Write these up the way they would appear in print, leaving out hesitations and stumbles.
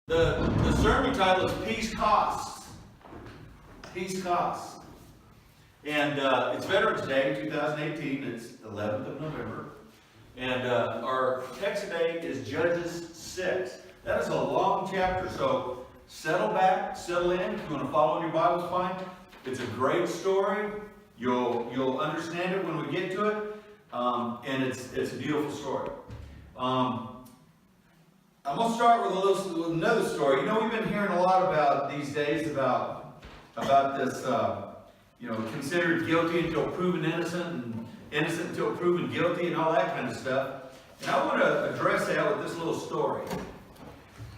The sermon title is Peace Costs. Peace Costs. And it's Veterans Day, 2018. It's 11th of November. And our text today is Judges 6. That is a long chapter, so settle back, settle in. If you want to follow in your Bibles, fine. It's a great story. You'll understand it when we get to it. And it's a beautiful story. I'm going to start with another story. You know, we've been hearing a lot about these days about this, considered guilty until proven innocent, and innocent until proven guilty, and all that kind of stuff. And I want to address that with this little story.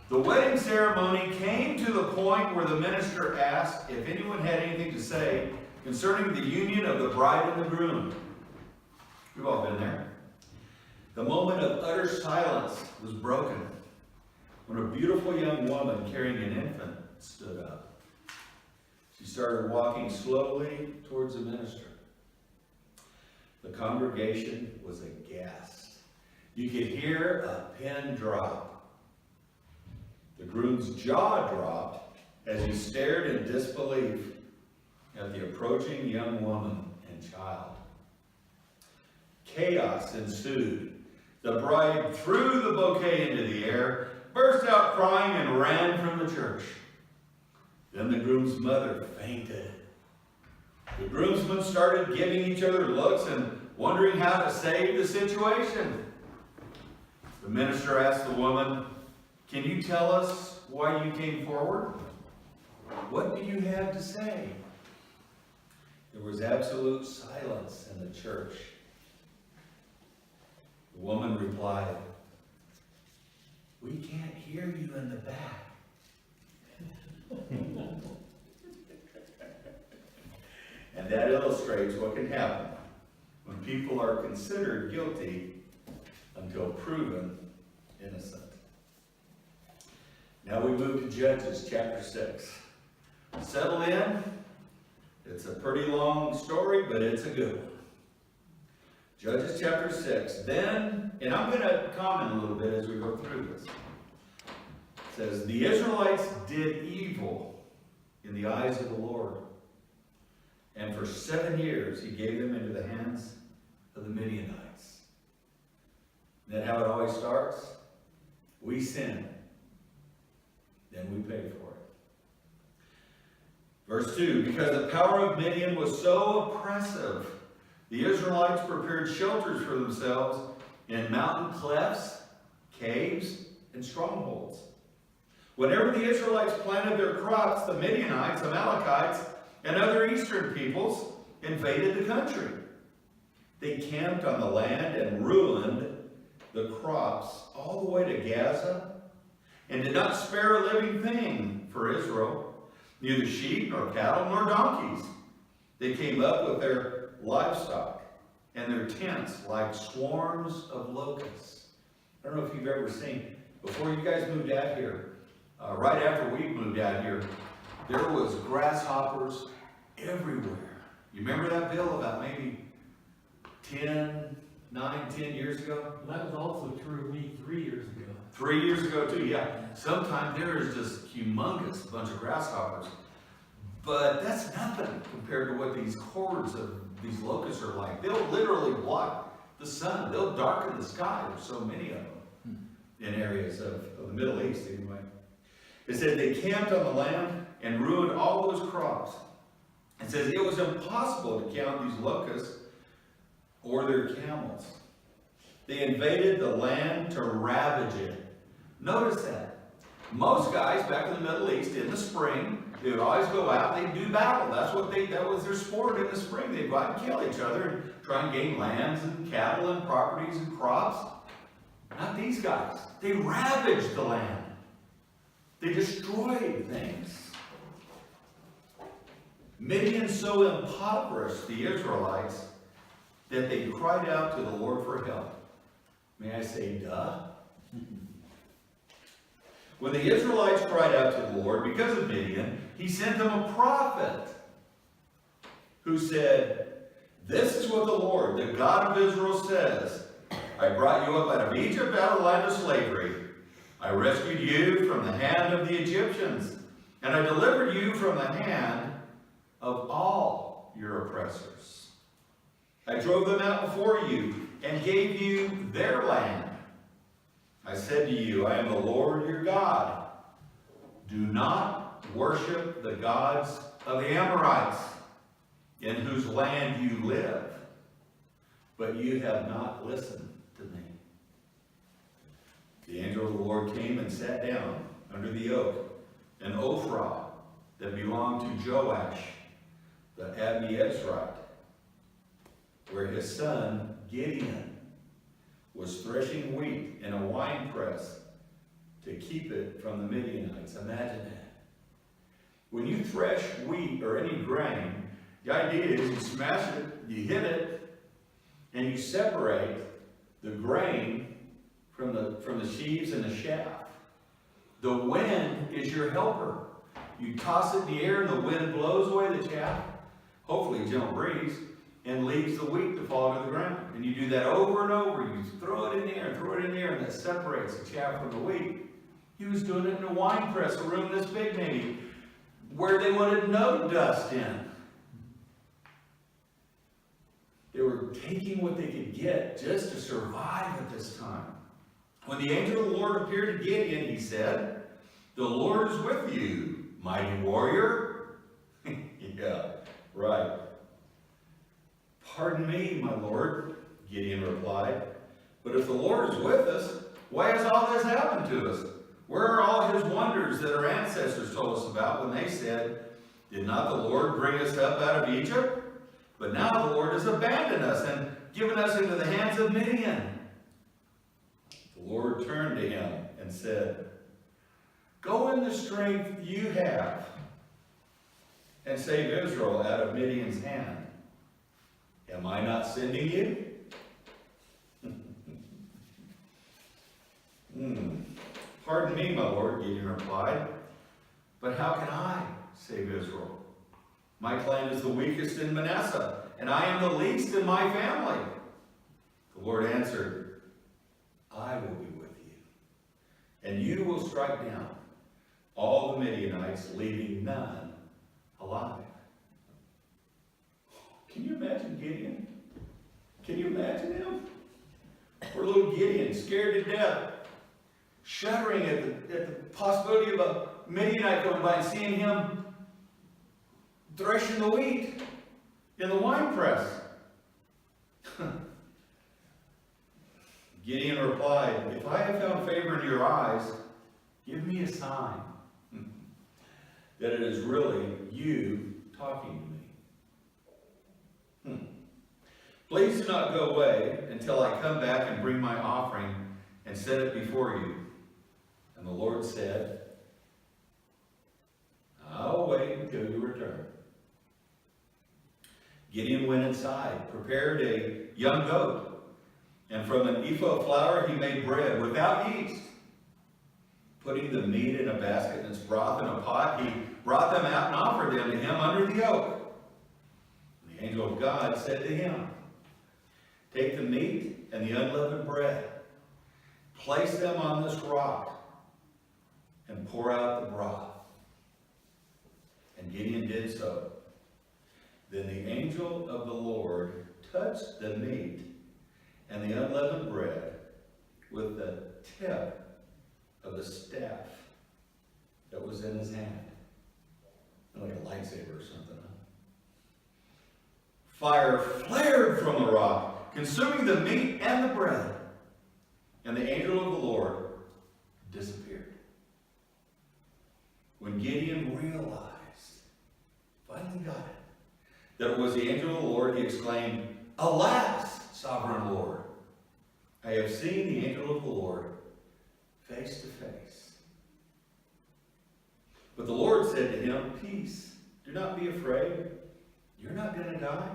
The wedding ceremony came to the point where the minister asked if anyone had anything to say concerning the union of the bride and the groom. We've all been there. The moment of utter silence was broken when a beautiful young woman carrying an infant stood up. She started walking slowly towards the minister. The congregation was aghast. You could hear a pin drop. The groom's jaw dropped as he stared in disbelief at the approaching young woman and child. Chaos ensued. The bride threw the bouquet into the air, burst out crying, and ran from the church. Then the groom's mother fainted. The groomsmen started giving each other looks and wondering how to save the situation. The minister asked the woman, "Can you tell us why you came forward? What do you have to say?" There was absolute silence in the church. The woman replied, "We can't hear you in the back." And that illustrates what can happen when people are considered guilty until proven innocent. Now we move to Judges chapter 6. Settle in. It's a pretty long story, but it's a good one. Judges chapter 6. Then, and I'm going to comment a little bit as we go through this. It says, the Israelites did evil in the eyes of the Lord. And for 7 years he gave them into the hands of the Midianites. Isn't that how it always starts? We sin. Then we pay for it. Verse 2, because the power of Midian was so oppressive, the Israelites prepared shelters for themselves in mountain clefts, caves, and strongholds. Whenever the Israelites planted their crops, the Midianites, Amalekites, and other eastern peoples invaded the country. They camped on the land and ruined the crops all the way to Gaza, and did not spare a living thing for Israel, neither sheep, nor cattle, nor donkeys. They came up with their livestock and their tents like swarms of locusts. I don't know if you've ever seen, before you guys moved out here, right after we moved out here, there was grasshoppers everywhere. You remember that, Bill, about maybe 10 years ago? That was also true of me 3 years ago. 3 years ago too, yeah. Sometimes there is just humongous bunch of grasshoppers. But that's nothing compared to what these hordes of these locusts are like. They'll literally block the sun. They'll darken the sky. There's so many of them in areas of the Middle East anyway. It said they camped on the land and ruined all those crops. It says it was impossible to count these locusts or their camels. They invaded the land to ravage it. Notice that. Most guys back in the Middle East in the spring, they would always go out, they'd do battle. That was their sport in the spring. They'd go out and kill each other and try and gain lands and cattle and properties and crops. Not these guys. They ravaged the land. They destroyed things. Midian so impoverished the Israelites that they cried out to the Lord for help. May I say, duh? When the Israelites cried out to the Lord because of Midian, he sent them a prophet who said, "This is what the Lord, the God of Israel, says. I brought you up out of Egypt, out of the land of slavery. I rescued you from the hand of the Egyptians, and I delivered you from the hand of all your oppressors. I drove them out before you and gave you their land. I said to you, I am the Lord your God. Do not worship the gods of the Amorites, in whose land you live. But you have not listened to me. The angel of the Lord came and sat down under the oak, an Ophrah that belonged to Joash, the Abiezrite, where his son Gideon was threshing wheat in a winepress to keep it from the Midianites. Imagine that. When you thresh wheat or any grain, the idea is you smash it, you hit it, and you separate the grain from the sheaves and the chaff. The wind is your helper. You toss it in the air and the wind blows away the chaff, hopefully a gentle breeze, and leaves the wheat to fall to the ground. And you do that over and over. You throw it in the air, throw it in the air, and that separates the chaff from the wheat. He was doing it in a wine press, a room this big maybe, where they wanted no dust in. They were taking what they could get just to survive at this time. When the angel of the Lord appeared to Gideon, he said, "The Lord is with you, mighty warrior." Yeah, right. "Pardon me, my Lord," Gideon replied, "but if the Lord is with us, why has all this happened to us? Where are all his wonders that our ancestors told us about when they said, 'Did not the Lord bring us up out of Egypt?' But now the Lord has abandoned us and given us into the hands of Midian." The Lord turned to him and said, "Go in the strength you have and save Israel out of Midian's hand. Am I not sending you?" "Pardon me, my Lord," Gideon replied, "but how can I save Israel? My clan is the weakest in Manasseh, and I am the least in my family." The Lord answered, "I will be with you, and you will strike down all the Midianites, leaving none alive." Can you imagine Gideon? Can you imagine him? Poor little Gideon, scared to death, shuddering at the possibility of a Midianite going by and seeing him threshing the wheat in the winepress. Gideon replied, "If I have found favor in your eyes, give me a sign that it is really you talking to me. Please do not go away until I come back and bring my offering and set it before you." And the Lord said, "I'll wait until you return." Gideon went inside, prepared a young goat, and from an ephah of flour he made bread without yeast. Putting the meat in a basket and its broth in a pot, he brought them out and offered them to him under the oak. The angel of God said to him, "Take the meat and the unleavened bread, place them on this rock, and pour out the broth." And Gideon did so. Then the angel of the Lord touched the meat and the unleavened bread with the tip of the staff that was in his hand. Like a lightsaber or something, huh? Fire flared from the rock, consuming the meat and the bread. And the angel of the Lord disappeared. When Gideon realized, finally got it, that it was the angel of the Lord, he exclaimed, "Alas, sovereign Lord, I have seen the angel of the Lord face to face." But the Lord said to him, "Peace, do not be afraid. You're not going to die."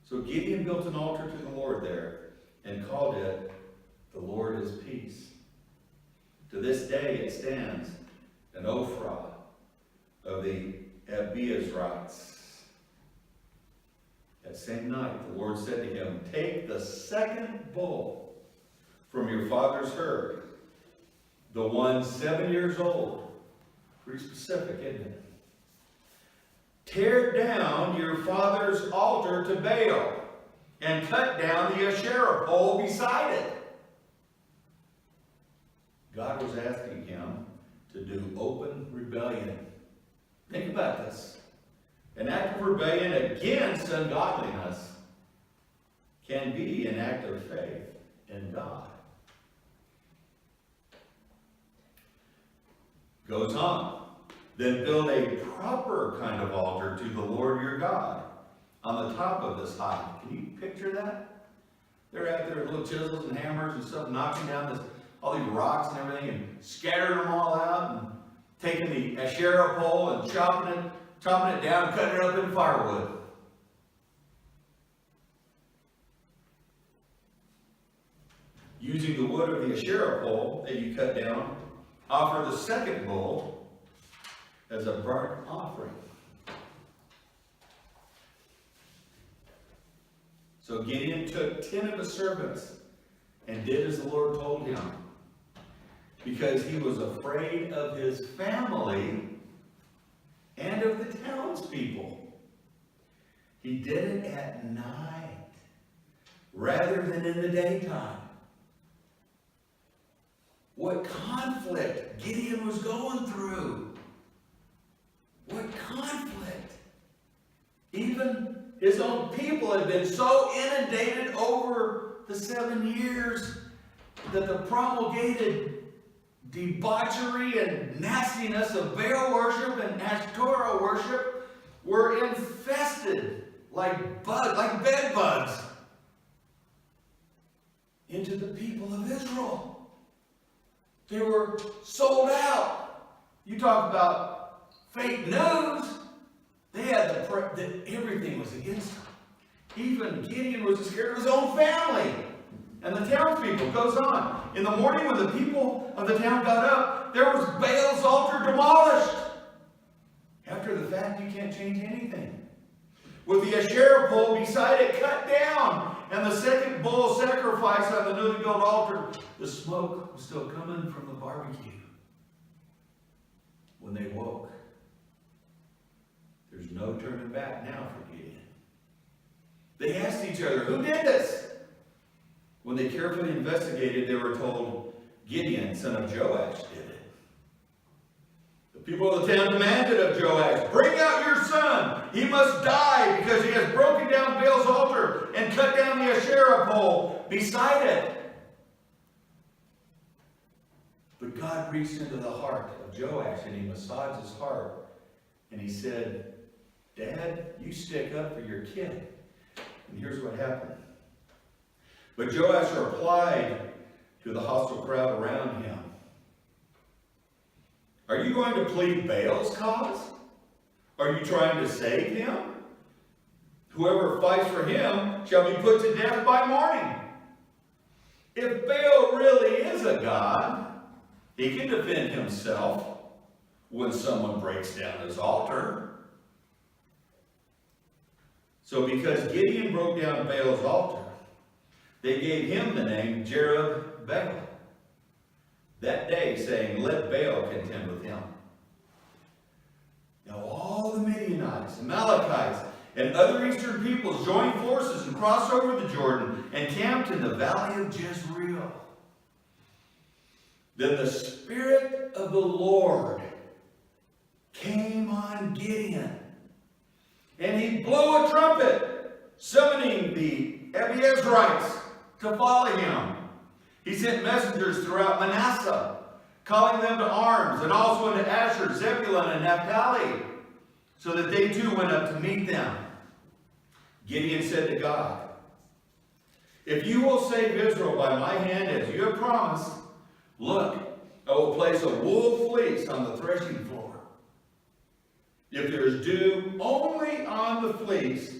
So Gideon built an altar to the Lord there and called it, "The Lord is Peace." To this day it stands, an Ophrah of the Abiezrites. That same night the Lord said to him, "Take the second bull from your father's herd the one 7 years old. Pretty specific, isn't it? Tear down your father's altar to Baal and cut down the Asherah pole beside it. God was asking him to do open rebellion. Think about this. An act of rebellion against ungodliness can be an act of faith in God. Goes on. Then build a proper kind of altar to the Lord your God on the top of this height. Can you picture that? They're out there with little chisels and hammers and stuff, knocking down all these rocks and everything, and scattering them all out, and taking the Asherah pole and chopping it down and cutting it up into firewood. Using the wood of the Asherah pole that you cut down, offer the second bull as a burnt offering. So Gideon took 10 of his servants and did as the Lord told him, because he was afraid of his family and of the townspeople. He did it at night rather than in the daytime. What conflict Gideon was going through. What conflict. Even his own people had been so inundated over the 7 years that the promulgated debauchery and nastiness of Baal worship and Ashtoreth worship were infested like bed bugs into the people of Israel. They were sold out. You talk about fake news. They had everything was against them. Even Gideon was scared of his own family. And the townspeople. Goes on. In the morning when the people of the town got up, there was Baal's altar demolished. After the fact, you can't change anything. With the Asherah pole beside it cut down, and the second bull sacrifice on the newly built altar, the smoke was still coming from the barbecue. When they woke, there's no turning back now for Gideon. They asked each other, who did this? When they carefully investigated, they were told, Gideon, son of Joash, did it. The people of the town demanded of Joash, bring out your son. He must die because he has broken down Baal's altar and cut down the Asherah pole beside it. But God reached into the heart of Joash and he massaged his heart. And he said, Dad, you stick up for your kid. And here's what happened. But Joash replied to the hostile crowd around him, are you going to plead Baal's cause? Are you trying to save him? Whoever fights for him shall be put to death by morning. If Baal really is a god, he can defend himself when someone breaks down his altar. So because Gideon broke down Baal's altar, they gave him the name Jerub-Baal that day, saying, let Baal contend with him. Now all the Midianites, Amalekites, and other eastern peoples joined forces and crossed over the Jordan and camped in the valley of Jezreel. Then the Spirit of the Lord came on Gideon, and he blew a trumpet, summoning the Abiezrites to follow him. He sent messengers throughout Manasseh, calling them to arms, and also into Asher, Zebulun, and Naphtali, so that they too went up to meet them. Gideon said to God, if you will save Israel by my hand as you have promised, look, I will place a wool fleece on the threshing floor. If there is dew only on the fleece,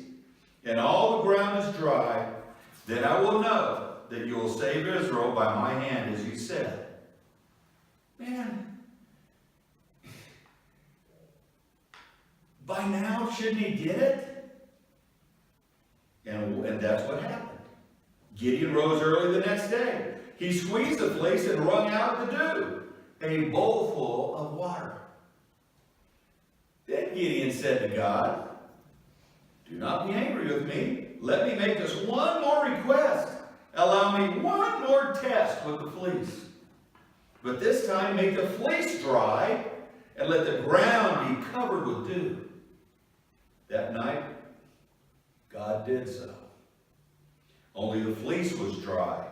and all the ground is dry, then I will know that you will save Israel by my hand, as you said. Man, by now, shouldn't he get it? And that's what happened. Gideon rose early the next day. He squeezed the fleece and wrung out the dew. a bowl full of water. Then Gideon said to God, do not be angry with me. Let me make just one more request. Allow me one more test with the fleece. But this time make the fleece dry and let the ground be covered with dew. That night, God did so. Only the fleece was dry.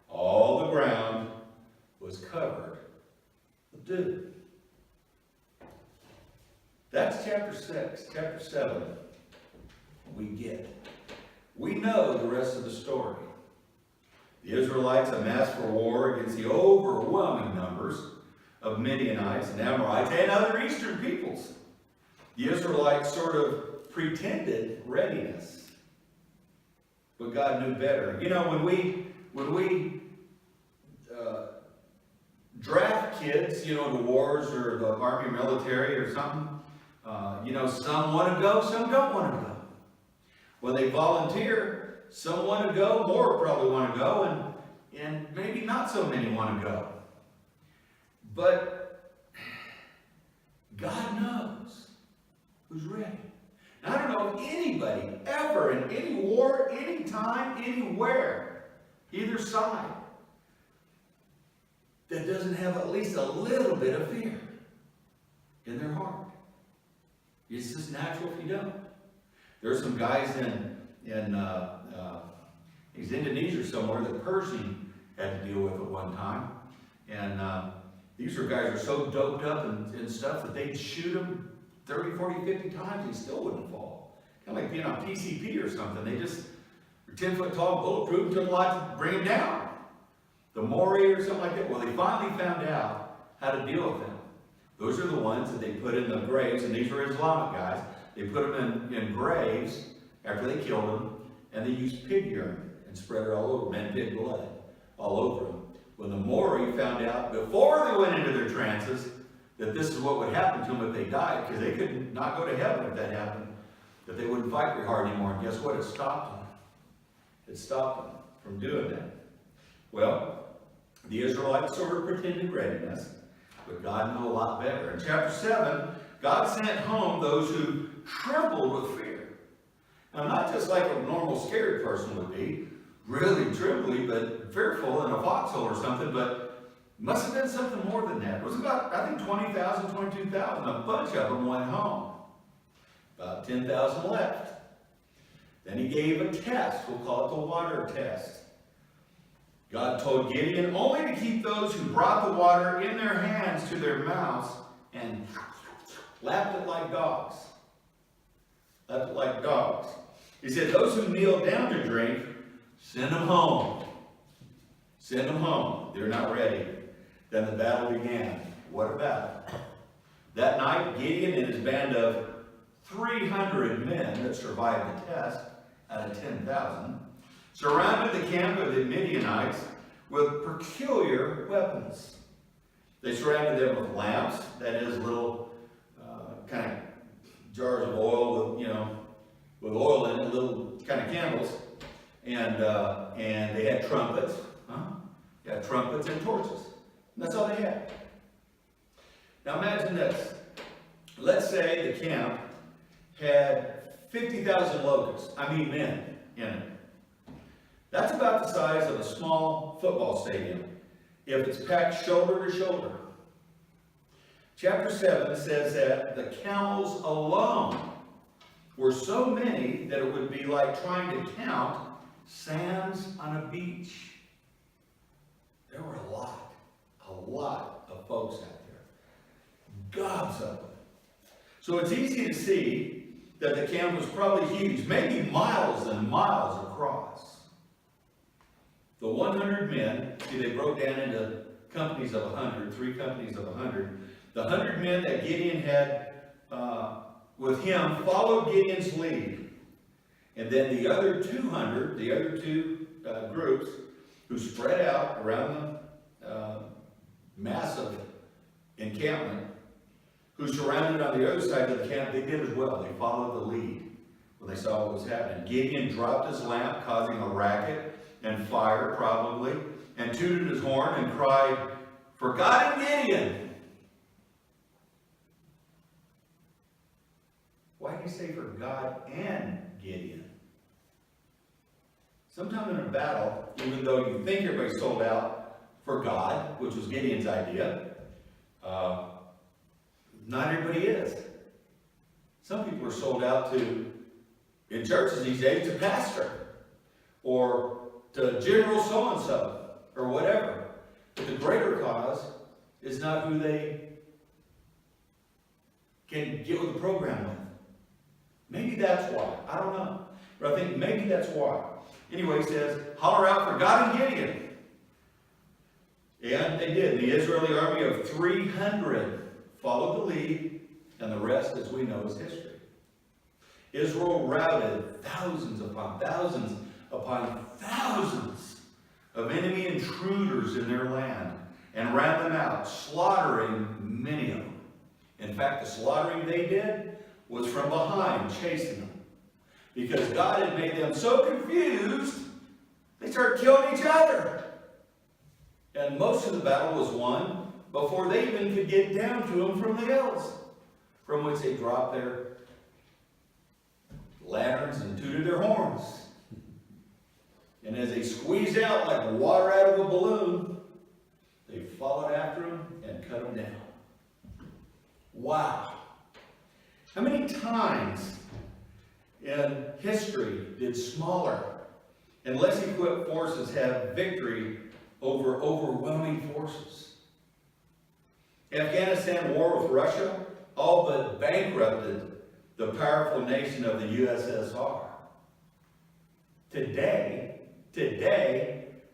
All the ground was covered with dew. That's chapter 6. Chapter 7, we get. We know the rest of the story. The Israelites amassed for war against the overwhelming numbers of Midianites and Amorites and other eastern peoples. The Israelites sort of pretended readiness. But God knew better. You know, when we draft kids, you know, to wars or the army or military or something, you know, some want to go, some don't want to go. When they volunteer, some want to go, more probably want to go, and maybe not so many want to go. But God knows who's ready. And I don't know of anybody ever in any war, any time, anywhere, either side, that doesn't have at least a little bit of fear in their heart. It's just natural if you don't. There's some guys in Indonesia somewhere that Pershing had to deal with at one time. And these are guys who are so doped up and stuff that they'd shoot them 30, 40, 50 times, they still wouldn't fall. Kind of like being on PCP or something. They just were 10 foot tall, bulletproof, took a lot to bring them down. The Mori or something like that. Well, they finally found out how to deal with them. Those are the ones that they put in the graves, and these were Islamic guys. They put them in graves after they killed them, and they used pig urine and spread it all over, men pig blood, all over them. When the Mori found out before they went into their trances that this is what would happen to them if they died, because they could not go to heaven if that happened, that they wouldn't fight very hard anymore. And guess what? It stopped them. It stopped them from doing that. Well, the Israelites sort of pretended readiness, but God knew a lot better. In chapter 7, God sent home those who trembled with fear. Now, not just like a normal scared person would be, really trembly, but fearful in a foxhole or something, but must have been something more than that. It was about, I think, 20,000, 22,000. A bunch of them went home. About 10,000 left. Then he gave a test. We'll call it the water test. God told Gideon only to keep those who brought the water in their hands to their mouths and lapped it like dogs. Lapped it like dogs. He said, those who kneel down to drink, send them home. Send them home. They're not ready. Then the battle began. What a battle. That night, Gideon and his band of 300 men that survived the test out of 10,000 surrounded the camp of the Midianites with peculiar weapons. They surrounded them with lamps, that is, little kind of jars of oil with, with oil in it, little kind of candles, and they had trumpets. They had trumpets and torches. And that's all they had. Now imagine this. Let's say the camp had 50,000 locusts, men in it. That's about the size of a small football stadium if it's packed shoulder to shoulder. Chapter 7 says that the camels alone were so many that it would be like trying to count sands on a beach. There were a lot of folks out there. Gobs of them. So it's easy to see that the camp was probably huge, maybe miles and miles across. The 100 men, see, they broke down into companies of 100, 3 companies of 100. The 100 men that Gideon had with him followed Gideon's lead. And then the other 200, the other two groups, who spread out around the massive encampment, who surrounded on the other side of the camp, they did as well. They followed the lead when they saw what was happening. Gideon dropped his lamp, causing a racket and fire, probably, and tooted his horn and cried, For God and Gideon. Why do you say for God and Gideon? Sometime in a battle, even though you think everybody's sold out for God, which was Gideon's idea, not everybody is. Some people are sold out to, in churches these days, to pastor, or to general so-and-so, or whatever. But the greater cause is not who they can get with the program with. Maybe that's why. I don't know. But I think maybe that's why. Anyway, he says, holler out for God and Gideon. And they did. The Israeli army of 300 followed the lead, and the rest, as we know, is history. Israel routed thousands upon thousands of enemy intruders in their land and ran them out, slaughtering many of them. In fact, the slaughtering they did was from behind, chasing them. Because God had made them so confused, they started killing each other. And most of the battle was won before they even could get down to them from the hills, from which they dropped their lanterns and tooted their horns. And as they squeezed out like water out of a balloon, they followed after them and cut them down. Wow. How many times in history did smaller and less equipped forces have victory over overwhelming forces? Afghanistan war with Russia all but bankrupted the powerful nation of the USSR. Today,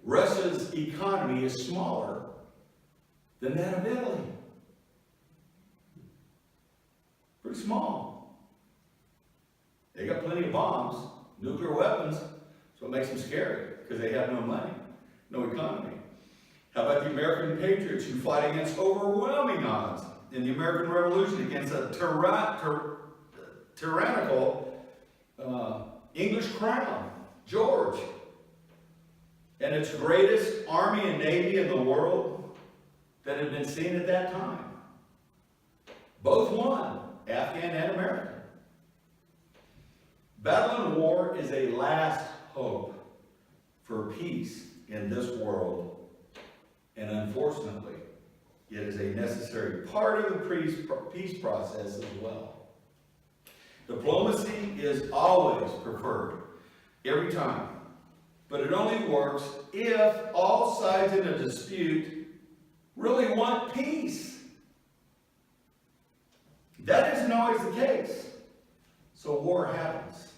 Russia's economy is smaller than that of Italy. Pretty small. They got plenty of bombs, nuclear weapons, so it makes them scary because they have no money, no economy. How about the American patriots who fought against overwhelming odds in the American Revolution against a tyrannical English crown, George, and its greatest army and navy in the world that had been seen at that time? Both won, Afghan and American. Battle and war is a last hope for peace in this world, and unfortunately, it is a necessary part of the peace process as well. Diplomacy is always preferred, every time, but it only works if all sides in a dispute really want peace. That isn't always the case, so war happens.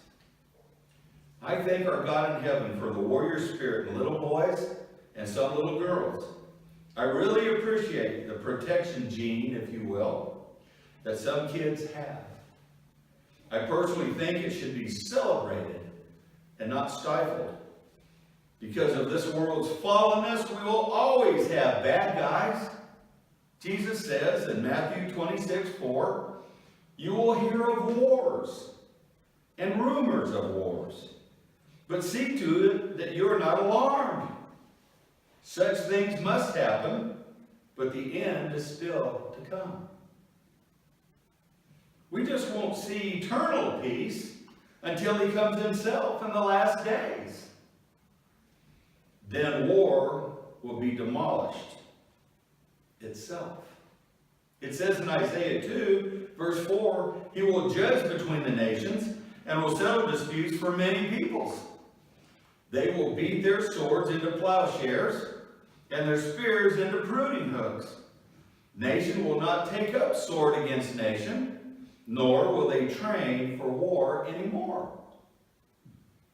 I thank our God in heaven for the warrior spirit in little boys and some little girls. I really appreciate the protection gene, if you will, that some kids have. I personally think it should be celebrated and not stifled. Because of this world's fallenness, we will always have bad guys. Jesus says in Matthew 26:4, you will hear of wars and rumors of wars. But see to it that you are not alarmed. Such things must happen, but the end is still to come. We just won't see eternal peace until he comes himself in the last days. Then war will be demolished itself. It says in Isaiah 2, verse 4, he will judge between the nations and will settle disputes for many peoples. They will beat their swords into plowshares and their spears into pruning hooks. Nation will not take up sword against nation, nor will they train for war anymore.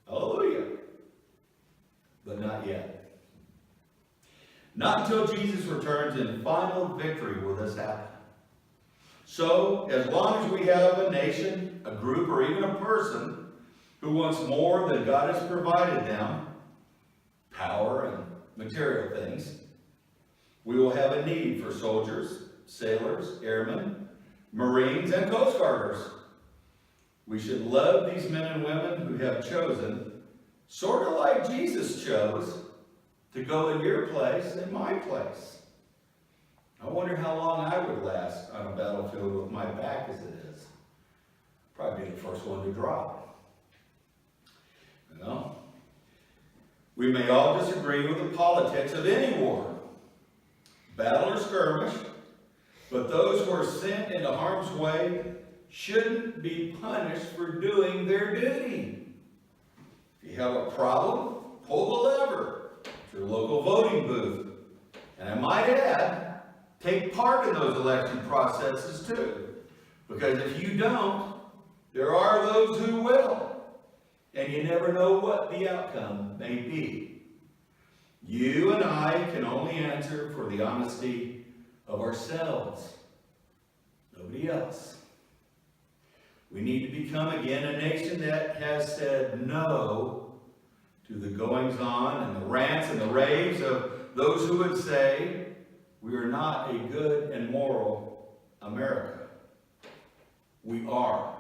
Hallelujah. But not yet. Not until Jesus returns in final victory will this happen. So, as long as we have a nation, a group, or even a person who wants more than God has provided them, power and material things, we will have a need for soldiers, sailors, airmen, Marines, and Coast Guarders. We should love these men and women who have chosen, sort of like Jesus chose, to go in your place and my place. I wonder how long I would last on a battlefield with my back as it is. Probably be the first one to drop. You know? We may all disagree with the politics of any war, battle or skirmish, but those who are sent into harm's way shouldn't be punished for doing their duty. If you have a problem, pull the lever at your local voting booth. And I might add, take part in those election processes too. Because if you don't, there are those who will. And you never know what the outcome may be. You and I can only answer for the honesty of ourselves. Nobody else. We need to become again a nation that has said no to the goings-on and the rants and the raves of those who would say we are not a good and moral America. We are.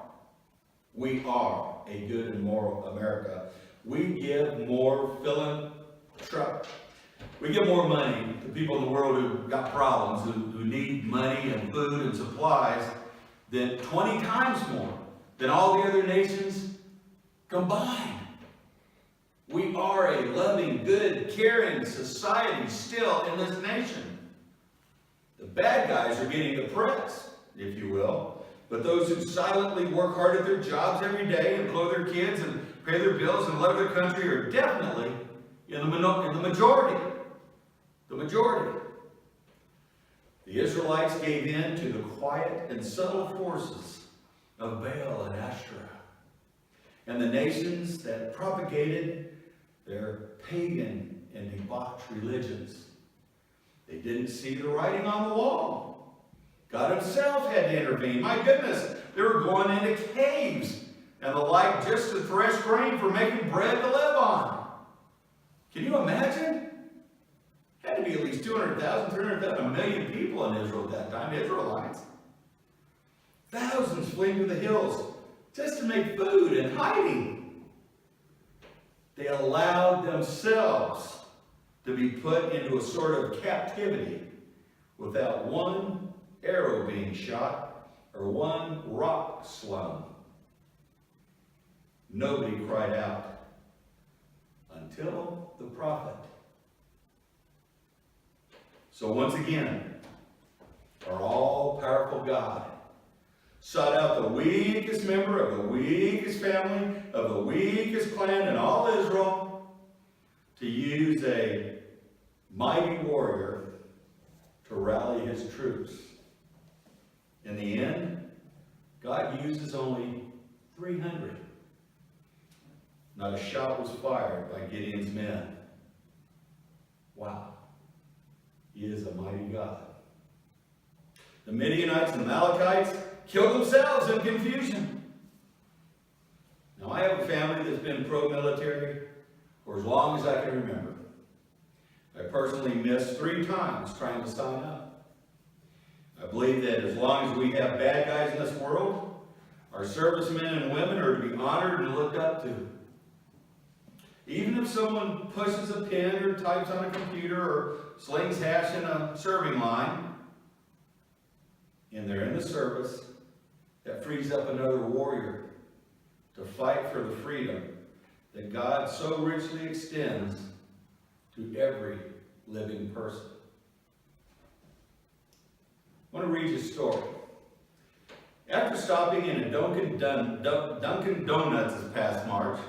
We are a good and moral America. We give more we give more money to people in the world who've got problems, who need money and food and supplies, than 20 times more than all the other nations combined. We are a loving, good, caring society still in this nation. The bad guys are getting the press, if you will, but those who silently work hard at their jobs every day and clothe their kids and pay their bills and love their country are definitely in the majority. The majority. The Israelites gave in to the quiet and subtle forces of Baal and Ashtoreth, and the nations that propagated their pagan and debauched religions. They didn't see the writing on the wall. God himself had to intervene. My goodness, they were going into caves and the like just to thresh grain for making bread to live on. Can you imagine? Had to be at least 200,000, 300,000, a million people in Israel at that time, Israelites. Thousands fleeing to the hills just to make food and hiding. They allowed themselves to be put into a sort of captivity without one arrow being shot or one rock slung. Nobody cried out until the prophet. So once again, our all-powerful God sought out the weakest member of the weakest family, of the weakest clan in all Israel, to use a mighty warrior to rally his troops. In the end, God uses only 300. Not a shot was fired by Gideon's men. Wow. He is a mighty God. The Midianites and Amalekites killed themselves in confusion. Now, I have a family that's been pro-military for as long as I can remember. I personally missed 3 times trying to sign up. I believe that as long as we have bad guys in this world, our servicemen and women are to be honored and looked up to. Even if someone pushes a pen or types on a computer or slings hash in a serving line, and they're in the service, that frees up another warrior to fight for the freedom that God so richly extends to every living person. I want to read you a story. After stopping in a Dunkin' Donuts this past March,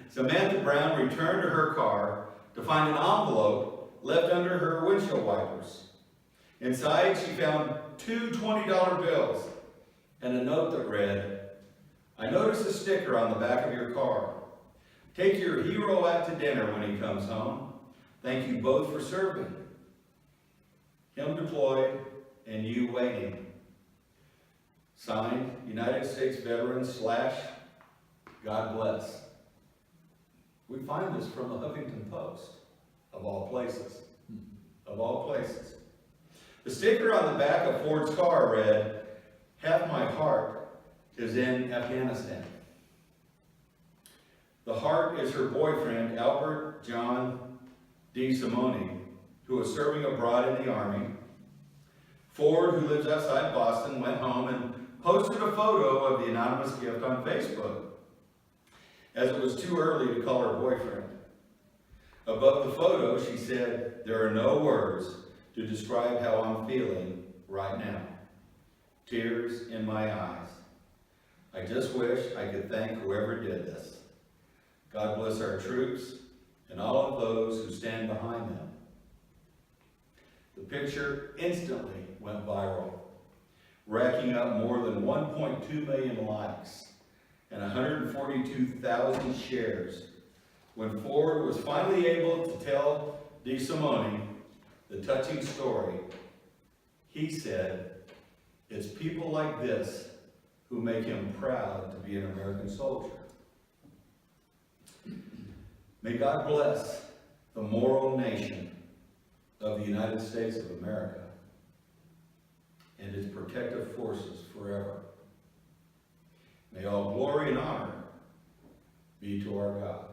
Samantha Brown returned to her car to find an envelope left under her windshield wipers. Inside, she found 2 $20 bills and a note that read, "I noticed a sticker on the back of your car. Take your hero out to dinner when he comes home. Thank you both for serving. Him deployed and you waiting. Signed, United States Veterans / God bless." We find this from the Huffington Post, of all places. Of all places. The sticker on the back of Ford's car read, "Half my heart is in Afghanistan." The heart is her boyfriend, Albert John D. Simone, who was serving abroad in the Army, Ford, who lives outside Boston, went home and posted a photo of the anonymous gift on Facebook, as it was too early to call her boyfriend. Above the photo, she said, "There are no words to describe how I'm feeling right now. Tears in my eyes. I just wish I could thank whoever did this. God bless our troops and all of those who stand behind them." The picture instantly went viral, racking up more than 1.2 million likes and 142,000 shares. When Ford was finally able to tell DeSimone the touching story, he said, "It's people like this who make him proud to be an American soldier." May God bless the moral nation of the United States of America and its protective forces forever. May all glory and honor be to our God.